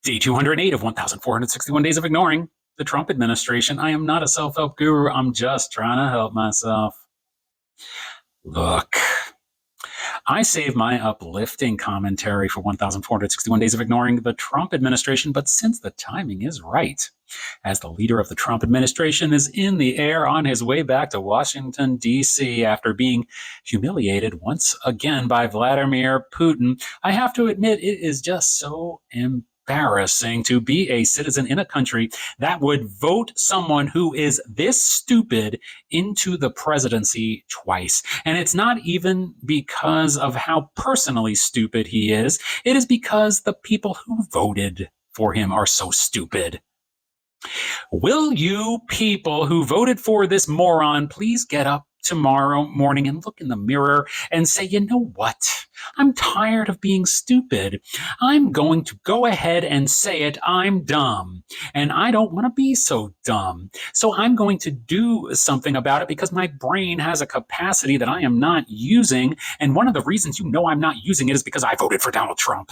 Day 208 of 1,461 Days of Ignoring the Trump Administration. I am not a self-help guru. I'm just trying to help myself. Look, I saved my uplifting commentary for 1,461 Days of Ignoring the Trump Administration, but since the timing is right, as the leader of the Trump administration is in the air on his way back to Washington, D.C. after being humiliated once again by Vladimir Putin, I have to admit it is just so embarrassing to be a citizen in a country that would vote someone who is this stupid into the presidency twice. And it's not even because of how personally stupid he is. It is because the people who voted for him are so stupid. Will you people who voted for this moron please get up tomorrow morning and look in the mirror and say, you know what? I'm tired of being stupid. I'm going to go ahead and say it. I'm dumb. And I don't want to be so dumb. So I'm going to do something about it because my brain has a capacity that I am not using. And one of the reasons you know I'm not using it is because I voted for Donald Trump.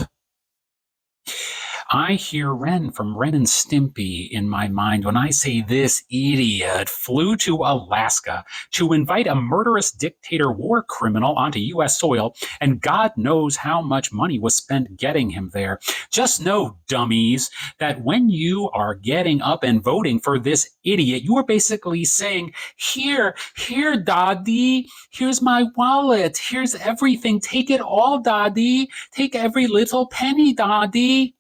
I hear Ren from Ren and Stimpy in my mind when I say this idiot flew to Alaska to invite a murderous dictator war criminal onto U.S. soil, and God knows how much money was spent getting him there. Just know, dummies, that when you are getting up and voting for this idiot, you are basically saying, here, Daddy, here's my wallet, here's everything, take it all, Daddy, take every little penny, Daddy.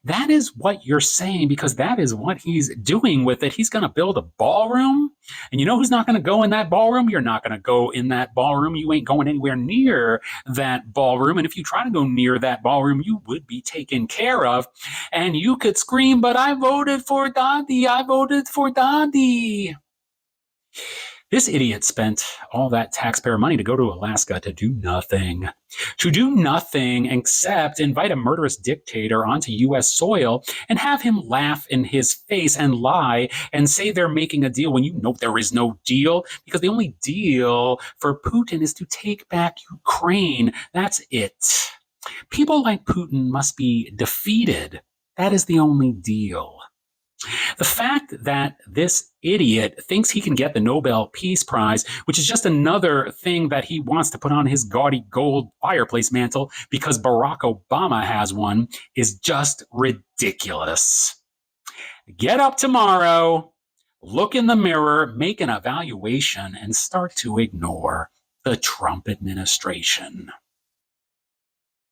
That is what you're saying because that is what he's doing with it. He's going to build a ballroom. And you know who's not going to go in that ballroom? You're not going to go in that ballroom. You ain't going anywhere near that ballroom. And if you try to go near that ballroom, you would be taken care of. And you could scream, but I voted for Daddy. I voted for Daddy. This idiot spent all that taxpayer money to go to Alaska to do nothing. To do nothing except invite a murderous dictator onto U.S. soil and have him laugh in his face and lie and say they're making a deal when you know there is no deal because the only deal for Putin is to take back Ukraine. That's it. People like Putin must be defeated. That is the only deal. The fact that this idiot thinks he can get the Nobel Peace Prize, which is just another thing that he wants to put on his gaudy gold fireplace mantle because Barack Obama has one, is just ridiculous. Get up tomorrow, look in the mirror, make an evaluation, and start to ignore the Trump administration.